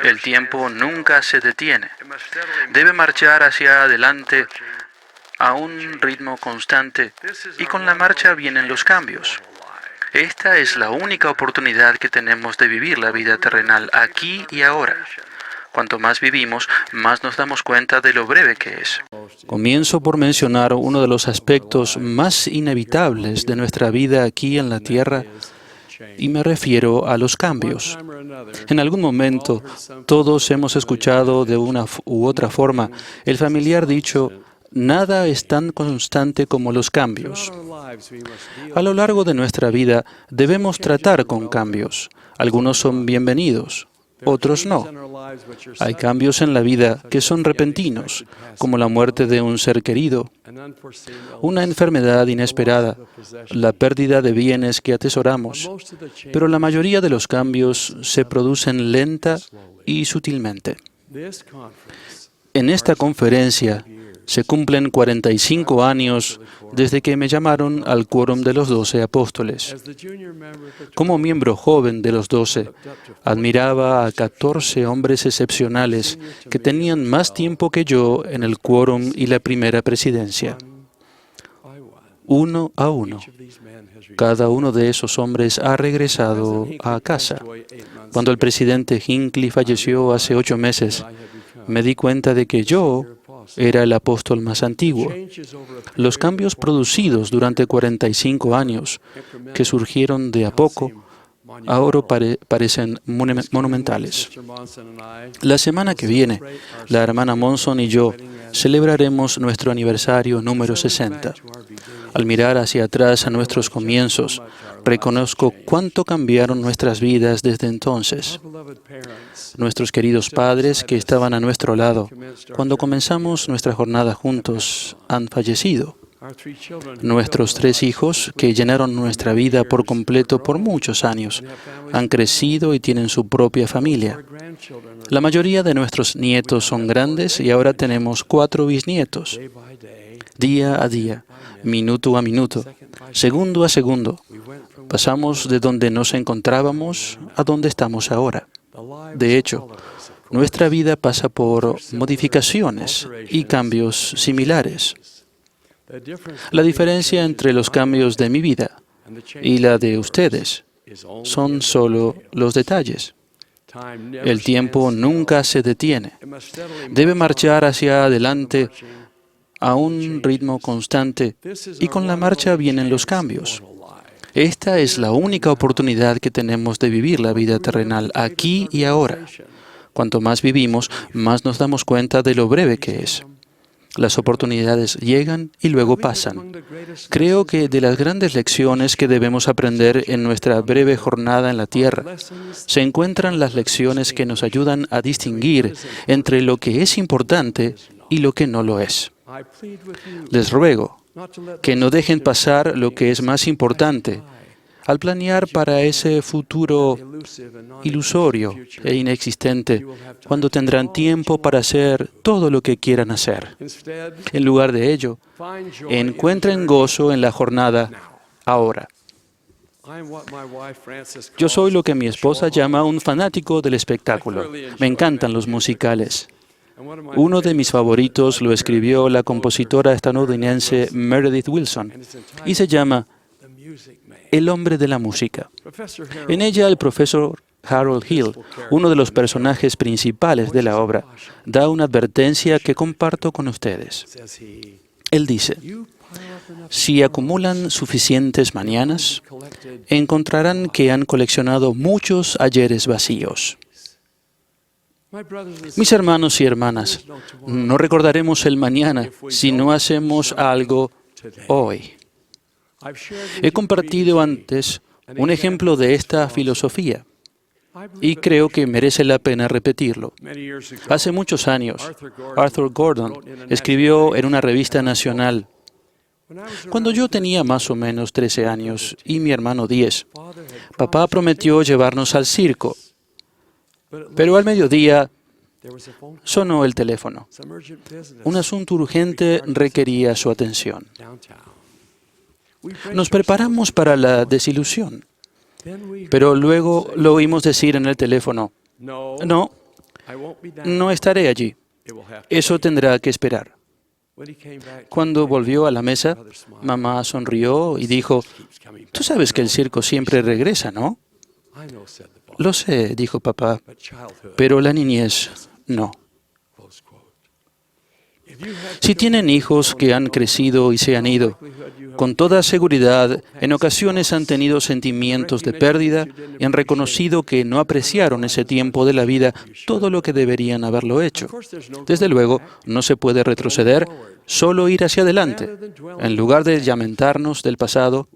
El tiempo nunca se detiene. Debe marchar hacia adelante a un ritmo constante y con la marcha vienen los cambios. Esta es la única oportunidad que tenemos de vivir la vida terrenal aquí y ahora. Cuanto más vivimos, más nos damos cuenta de lo breve que es. Comienzo por mencionar uno de los aspectos más inevitables de nuestra vida aquí en la Tierra, y me refiero a los cambios. En algún momento, todos hemos escuchado de una u otra forma el familiar dicho: nada es tan constante como los cambios. A lo largo de nuestra vida debemos tratar con cambios. Algunos son bienvenidos, otros no. Hay cambios en la vida que son repentinos, como la muerte de un ser querido, una enfermedad inesperada, la pérdida de bienes que atesoramos, pero la mayoría de los cambios se producen lenta y sutilmente. En esta conferencia se cumplen 45 años desde que me llamaron al quórum de los 12 apóstoles. Como miembro joven de los 12, admiraba a 14 hombres excepcionales que tenían más tiempo que yo en el quórum y la primera presidencia. Uno a uno, cada uno de esos hombres ha regresado a casa. Cuando el presidente Hinckley falleció hace 8 meses, me di cuenta de que yo era el apóstol más antiguo. Los cambios producidos durante 45 años, que surgieron de a poco, ahora parecen monumentales. La semana que viene, la hermana Monson y yo celebraremos nuestro aniversario número 60. Al mirar hacia atrás a nuestros comienzos, reconozco cuánto cambiaron nuestras vidas desde entonces. Nuestros queridos padres que estaban a nuestro lado cuando comenzamos nuestra jornada juntos han fallecido. Nuestros 3 hijos, que llenaron nuestra vida por completo por muchos años, han crecido y tienen su propia familia. La mayoría de nuestros nietos son grandes y ahora tenemos 4 bisnietos. Día a día, minuto a minuto, segundo a segundo, pasamos de donde nos encontrábamos a donde estamos ahora. De hecho, nuestra vida pasa por modificaciones y cambios similares. La diferencia entre los cambios de mi vida y la de ustedes son solo los detalles. El tiempo nunca se detiene. Debe marchar hacia adelante a un ritmo constante y con la marcha vienen los cambios. Esta es la única oportunidad que tenemos de vivir la vida terrenal aquí y ahora. Cuanto más vivimos, más nos damos cuenta de lo breve que es. Las oportunidades llegan y luego pasan. Creo que de las grandes lecciones que debemos aprender en nuestra breve jornada en la Tierra, se encuentran las lecciones que nos ayudan a distinguir entre lo que es importante y lo que no lo es. Les ruego que no dejen pasar lo que es más importante al planear para ese futuro ilusorio e inexistente, cuando tendrán tiempo para hacer todo lo que quieran hacer. En lugar de ello, encuentren gozo en la jornada ahora. Yo soy lo que mi esposa llama un fanático del espectáculo. Me encantan los musicales. Uno de mis favoritos lo escribió la compositora estadounidense Meredith Willson y se llama El hombre de la música. En ella, el profesor Harold Hill, uno de los personajes principales de la obra, da una advertencia que comparto con ustedes. Él dice: si acumulan suficientes mañanas, encontrarán que han coleccionado muchos ayeres vacíos. Mis hermanos y hermanas, no recordaremos el mañana si no hacemos algo hoy. He compartido antes un ejemplo de esta filosofía y creo que merece la pena repetirlo. Hace muchos años, Arthur Gordon escribió en una revista nacional: cuando yo tenía más o menos 13 años y mi hermano 10, papá prometió llevarnos al circo. Pero al mediodía sonó el teléfono. Un asunto urgente requería su atención. Nos preparamos para la desilusión, pero luego lo oímos decir en el teléfono: no, no estaré allí. Eso tendrá que esperar. Cuando volvió a la mesa, mamá sonrió y dijo, «Tú sabes que el circo siempre regresa, ¿no?» «Lo sé», dijo papá, «pero la niñez no». Si tienen hijos que han crecido y se han ido, con toda seguridad, en ocasiones han tenido sentimientos de pérdida y han reconocido que no apreciaron ese tiempo de la vida todo lo que deberían haberlo hecho. Desde luego, no se puede retroceder, solo ir hacia adelante. En lugar de lamentarnos del pasado,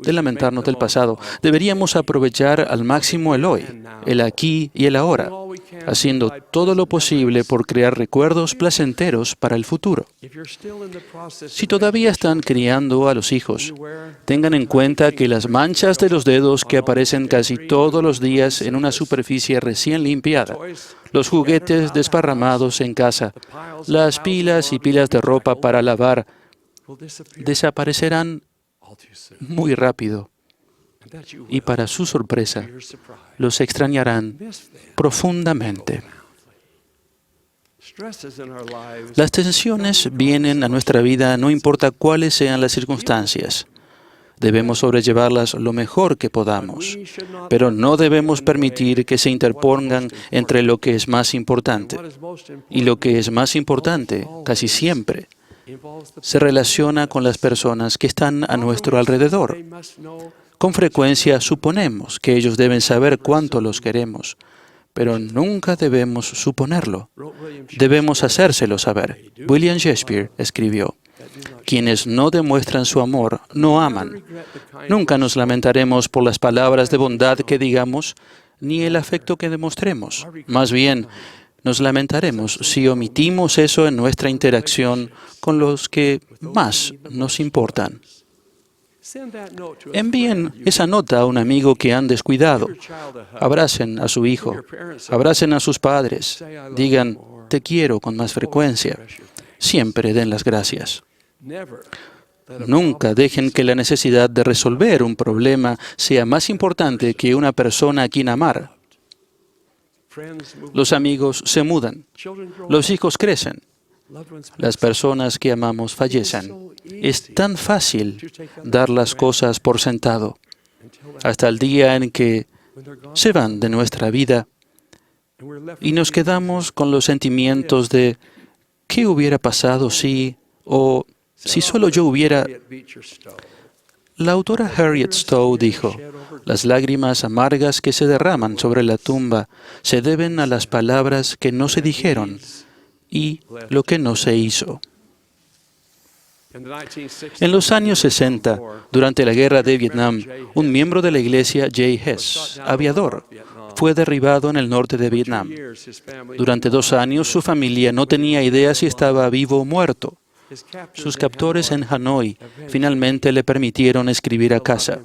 deberíamos aprovechar al máximo el hoy, el aquí y el ahora, haciendo todo lo posible por crear recuerdos placenteros para el futuro. Si todavía están criando a los hijos, tengan en cuenta que las manchas de los dedos que aparecen casi todos los días en una superficie recién limpiada, los juguetes desparramados en casa, las pilas y pilas de ropa para lavar, desaparecerán muy rápido. Y para su sorpresa, los extrañarán profundamente. Las tensiones vienen a nuestra vida no importa cuáles sean las circunstancias. Debemos sobrellevarlas lo mejor que podamos, pero no debemos permitir que se interpongan entre lo que es más importante. Y lo que es más importante, casi siempre, se relaciona con las personas que están a nuestro alrededor. Con frecuencia suponemos que ellos deben saber cuánto los queremos, pero nunca debemos suponerlo. Debemos hacérselo saber. William Shakespeare escribió, «Quienes no demuestran su amor, no aman». Nunca nos lamentaremos por las palabras de bondad que digamos, ni el afecto que demostremos. Más bien, nos lamentaremos si omitimos eso en nuestra interacción con los que más nos importan. Envíen esa nota a un amigo que han descuidado. Abracen a su hijo. Abracen a sus padres. Digan, «Te quiero» con más frecuencia. Siempre den las gracias. Nunca dejen que la necesidad de resolver un problema sea más importante que una persona a quien amar. Los amigos se mudan. Los hijos crecen. Las personas que amamos fallecen. Es tan fácil dar las cosas por sentado, hasta el día en que se van de nuestra vida y nos quedamos con los sentimientos de ¿qué hubiera pasado si? O si solo yo hubiera... La autora Harriet Stowe dijo, «Las lágrimas amargas que se derraman sobre la tumba se deben a las palabras que no se dijeron y lo que no se hizo». En los años 60, durante la guerra de Vietnam, un miembro de la iglesia, J. Hess, aviador, fue derribado en el norte de Vietnam. Durante 2 años, su familia no tenía idea si estaba vivo o muerto. Sus captores en Hanoi finalmente le permitieron escribir a casa,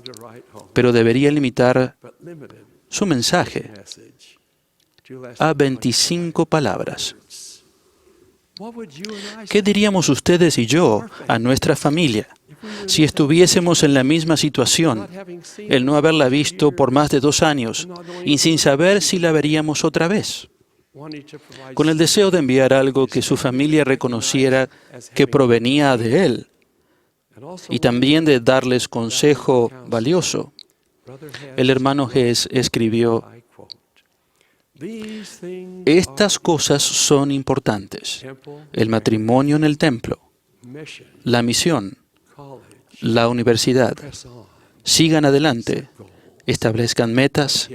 pero debería limitar su mensaje a 25 palabras. ¿Qué diríamos ustedes y yo a nuestra familia si estuviésemos en la misma situación, el no haberla visto por más de 2 años y sin saber si la veríamos otra vez? Con el deseo de enviar algo que su familia reconociera que provenía de él y también de darles consejo valioso, el hermano Hess escribió, «Estas cosas son importantes: el matrimonio en el templo, la misión, la universidad. Sigan adelante, establezcan metas,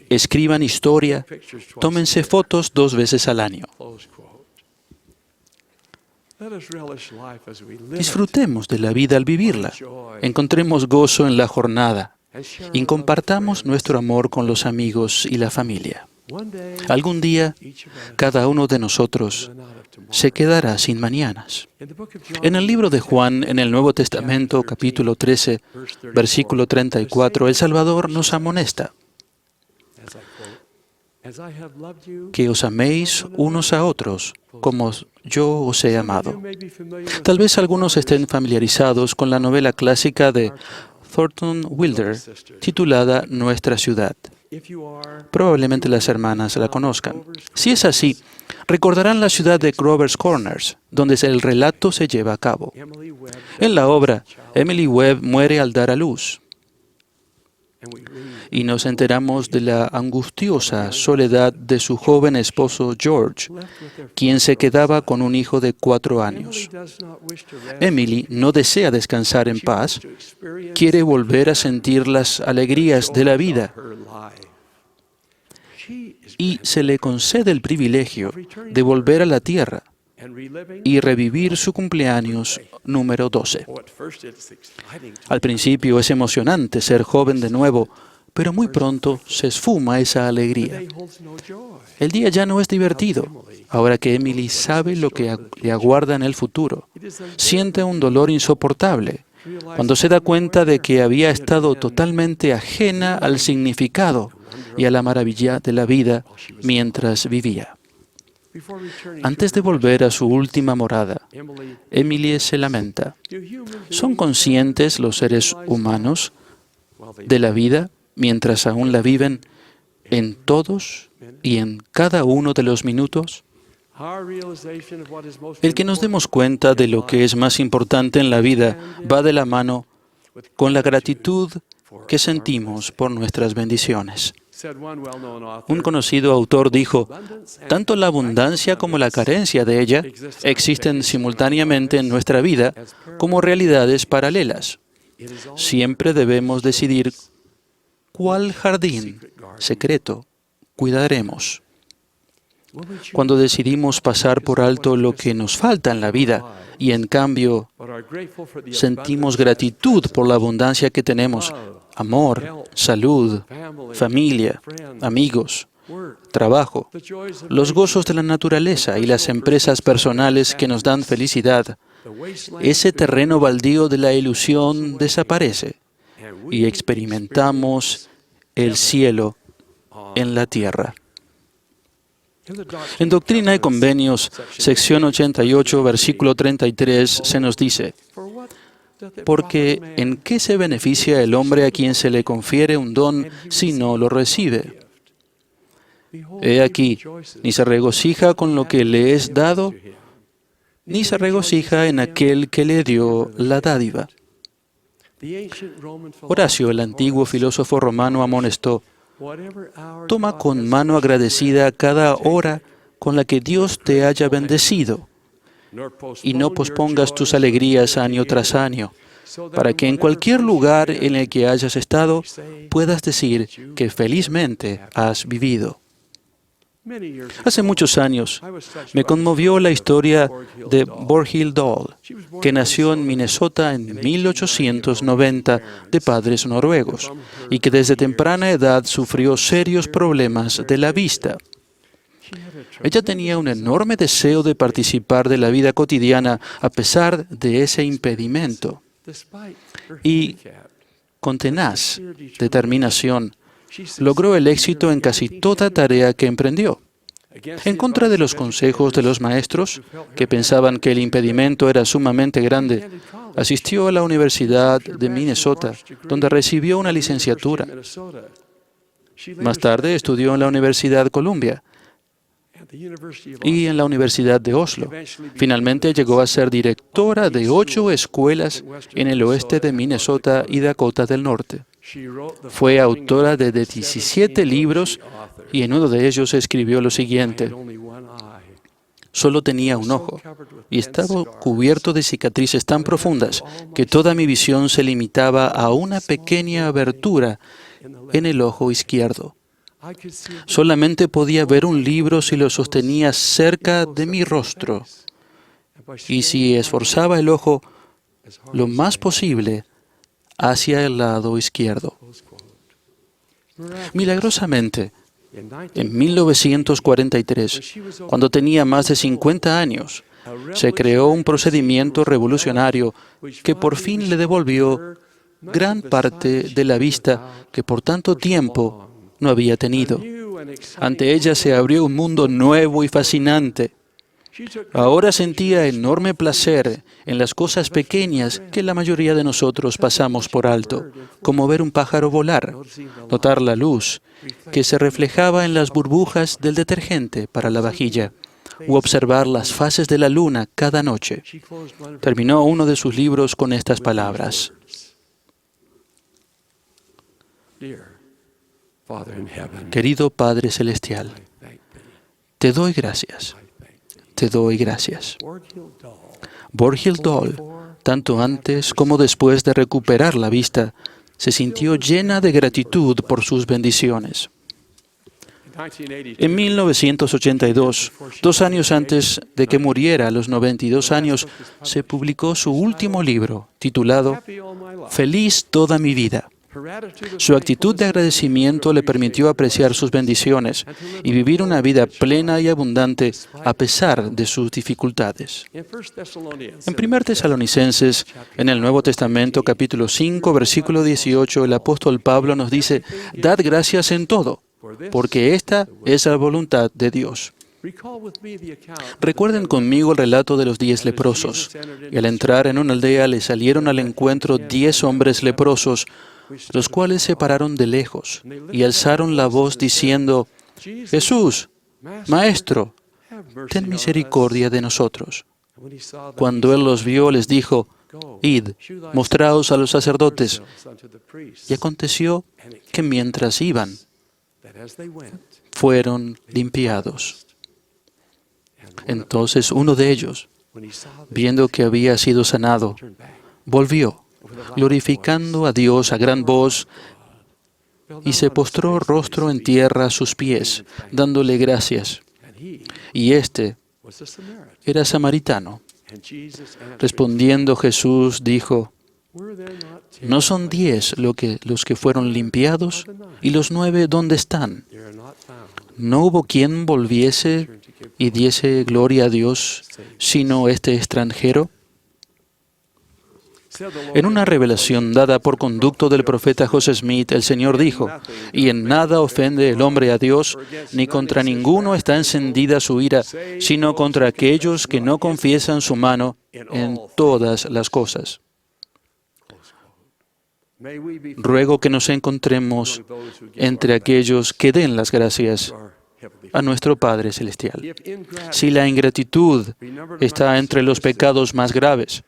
escriban historia, tómense fotos 2 veces al año». Disfrutemos de la vida al vivirla, encontremos gozo en la jornada y compartamos nuestro amor con los amigos y la familia. Algún día, cada uno de nosotros se quedará sin mañanas. En el libro de Juan, en el Nuevo Testamento, capítulo 13, versículo 34, el Salvador nos amonesta: «Que os améis unos a otros como yo os he amado». Tal vez algunos estén familiarizados con la novela clásica de Thornton Wilder, titulada Nuestra ciudad. Probablemente las hermanas la conozcan. Si es así, Recordarán la ciudad de Grover's Corners, donde el relato se lleva a cabo. En la obra, Emily Webb muere al dar a luz. Y nos enteramos de la angustiosa soledad de su joven esposo George, quien se quedaba con un hijo de 4 años. Emily no desea descansar en paz, quiere volver a sentir las alegrías de la vida. Y se le concede el privilegio de volver a la tierra y revivir su cumpleaños número 12. Al principio es emocionante ser joven de nuevo, pero muy pronto se esfuma esa alegría. El día ya no es divertido, ahora que Emily sabe lo que le aguarda en el futuro. Siente un dolor insoportable cuando se da cuenta de que había estado totalmente ajena al significado y a la maravilla de la vida mientras vivía. Antes de volver a su última morada, Emily se lamenta. ¿Son conscientes los seres humanos de la vida mientras aún la viven en todos y en cada uno de los minutos? El que nos demos cuenta de lo que es más importante en la vida va de la mano con la gratitud que sentimos por nuestras bendiciones. Un conocido autor dijo, tanto la abundancia como la carencia de ella existen simultáneamente en nuestra vida como realidades paralelas. Siempre debemos decidir cuál jardín secreto cuidaremos. Cuando decidimos pasar por alto lo que nos falta en la vida y en cambio sentimos gratitud por la abundancia que tenemos, amor, salud, familia, amigos, trabajo, los gozos de la naturaleza y las empresas personales que nos dan felicidad, ese terreno baldío de la ilusión desaparece y experimentamos el cielo en la tierra. En Doctrina y Convenios, sección 88, versículo 33, se nos dice, porque ¿en qué se beneficia el hombre a quien se le confiere un don si no lo recibe? He aquí, ni se regocija con lo que le es dado, ni se regocija en aquel que le dio la dádiva. Horacio, el antiguo filósofo romano, amonestó, toma con mano agradecida cada hora con la que Dios te haya bendecido, y no pospongas tus alegrías año tras año, para que en cualquier lugar en el que hayas estado puedas decir que felizmente has vivido. Hace muchos años me conmovió la historia de Borghild Dahl, que nació en Minnesota en 1890 de padres noruegos y que desde temprana edad sufrió serios problemas de la vista. Ella tenía un enorme deseo de participar de la vida cotidiana a pesar de ese impedimento y, con tenaz determinación, logró el éxito en casi toda tarea que emprendió. En contra de los consejos de los maestros, que pensaban que el impedimento era sumamente grande, asistió a la Universidad de Minnesota, donde recibió una licenciatura. Más tarde estudió en la Universidad Columbia y en la Universidad de Oslo. Finalmente llegó a ser directora de 8 escuelas en el oeste de Minnesota y Dakota del Norte. Fue autora de 17 libros y en uno de ellos escribió lo siguiente: solo tenía un ojo y estaba cubierto de cicatrices tan profundas que toda mi visión se limitaba a una pequeña abertura en el ojo izquierdo. Solamente podía ver un libro si lo sostenía cerca de mi rostro y si esforzaba el ojo lo más posible hacia el lado izquierdo. Milagrosamente, en 1943, cuando tenía más de 50 años, se creó un procedimiento revolucionario que por fin le devolvió gran parte de la vista que por tanto tiempo no había tenido. Ante ella se abrió un mundo nuevo y fascinante. Ahora sentía enorme placer en las cosas pequeñas que la mayoría de nosotros pasamos por alto, como ver un pájaro volar, notar la luz que se reflejaba en las burbujas del detergente para la vajilla, u observar las fases de la luna cada noche. Terminó uno de sus libros con estas palabras: Querido Padre Celestial, te doy gracias. Te doy gracias. Borghild Doll, tanto antes como después de recuperar la vista, se sintió llena de gratitud por sus bendiciones. En 1982, 2 años antes de que muriera a los 92 años, se publicó su último libro, titulado Feliz toda mi vida. Su actitud de agradecimiento le permitió apreciar sus bendiciones y vivir una vida plena y abundante a pesar de sus dificultades. En 1 Tesalonicenses, en el Nuevo Testamento, capítulo 5, versículo 18, el apóstol Pablo nos dice: «Dad gracias en todo, porque esta es la voluntad de Dios». Recuerden conmigo el relato de los 10 leprosos. Y al entrar en una aldea le salieron al encuentro 10 hombres leprosos, los cuales se pararon de lejos y alzaron la voz diciendo: «Jesús, Maestro, ten misericordia de nosotros». Cuando él los vio, les dijo: «Id, mostraos a los sacerdotes». Y aconteció que mientras iban, fueron limpiados. Entonces uno de ellos, viendo que había sido sanado, volvió, glorificando a Dios a gran voz, y se postró rostro en tierra a sus pies, dándole gracias. Y éste era samaritano. Respondiendo Jesús dijo: ¿No son 10 los que fueron limpiados? ¿Y los 9 dónde están? ¿No hubo quien volviese y diese gloria a Dios, sino este extranjero? En una revelación dada por conducto del profeta José Smith, el Señor dijo: «Y en nada ofende el hombre a Dios, ni contra ninguno está encendida su ira, sino contra aquellos que no confiesan su mano en todas las cosas». Ruego que nos encontremos entre aquellos que den las gracias a nuestro Padre Celestial. Si la ingratitud está entre los pecados más graves,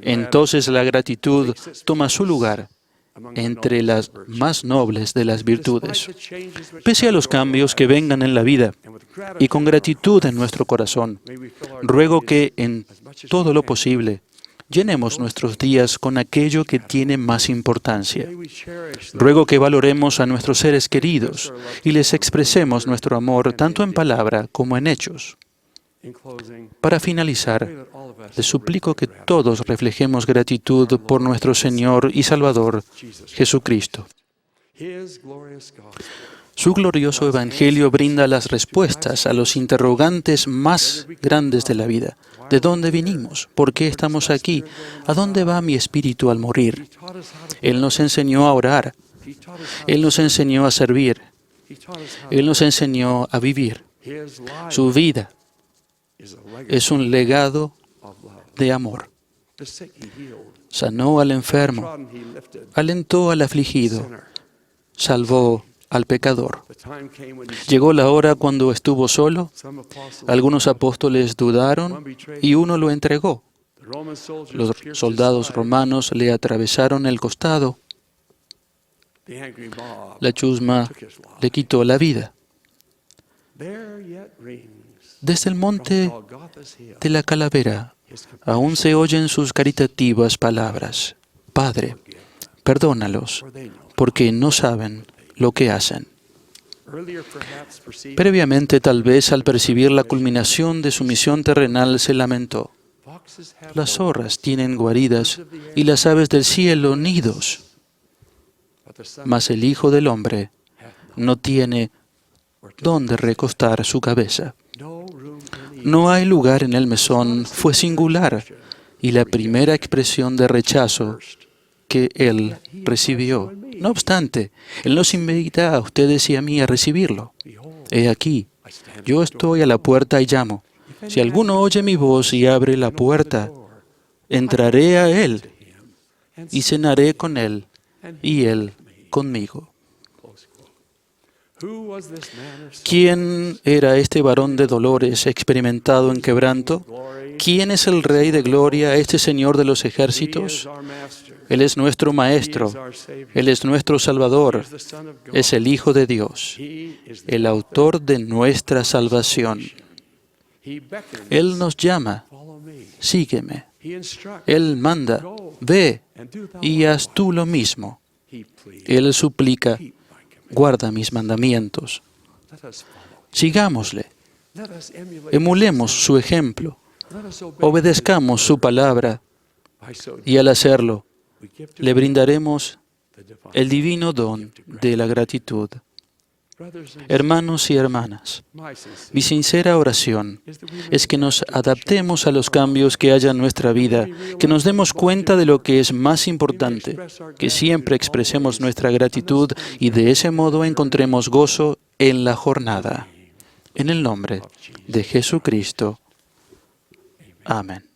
entonces la gratitud toma su lugar entre las más nobles de las virtudes. Pese a los cambios que vengan en la vida y con gratitud en nuestro corazón, ruego que en todo lo posible llenemos nuestros días con aquello que tiene más importancia. Ruego que valoremos a nuestros seres queridos y les expresemos nuestro amor tanto en palabra como en hechos. Para finalizar, les suplico que todos reflejemos gratitud por nuestro Señor y Salvador, Jesucristo. Su glorioso Evangelio brinda las respuestas a los interrogantes más grandes de la vida. ¿De dónde vinimos? ¿Por qué estamos aquí? ¿A dónde va mi espíritu al morir? Él nos enseñó a orar. Él nos enseñó a servir. Él nos enseñó a vivir. Su vida es un legado de amor. Sanó al enfermo, alentó al afligido, salvó al pecador. Llegó la hora cuando estuvo solo. Algunos apóstoles dudaron y uno lo entregó. Los soldados romanos le atravesaron el costado. La chusma le quitó la vida. Desde el monte de la calavera aún se oyen sus caritativas palabras: «Padre, perdónalos, porque no saben lo que hacen». Previamente, tal vez al percibir la culminación de su misión terrenal, se lamentó: «Las zorras tienen guaridas y las aves del cielo nidos, mas el Hijo del Hombre no tiene dónde recostar su cabeza». No hay lugar en el mesón fue singular y la primera expresión de rechazo que Él recibió. No obstante, Él nos invita a ustedes y a mí a recibirlo. He aquí, yo estoy a la puerta y llamo. Si alguno oye mi voz y abre la puerta, entraré a Él y cenaré con Él y Él conmigo. ¿Quién era este varón de dolores, experimentado en quebranto? ¿Quién es el Rey de gloria, este Señor de los ejércitos? Él es nuestro Maestro, Él es nuestro Salvador, es el Hijo de Dios, el autor de nuestra salvación. Él nos llama, sígueme. Él manda, ve y haz tú lo mismo. Él suplica, guarda mis mandamientos. Sigámosle, emulemos su ejemplo, obedezcamos su palabra y al hacerlo, le brindaremos el divino don de la gratitud. Hermanos y hermanas, mi sincera oración es que nos adaptemos a los cambios que haya en nuestra vida, que nos demos cuenta de lo que es más importante, que siempre expresemos nuestra gratitud y de ese modo encontremos gozo en la jornada. En el nombre de Jesucristo. Amén.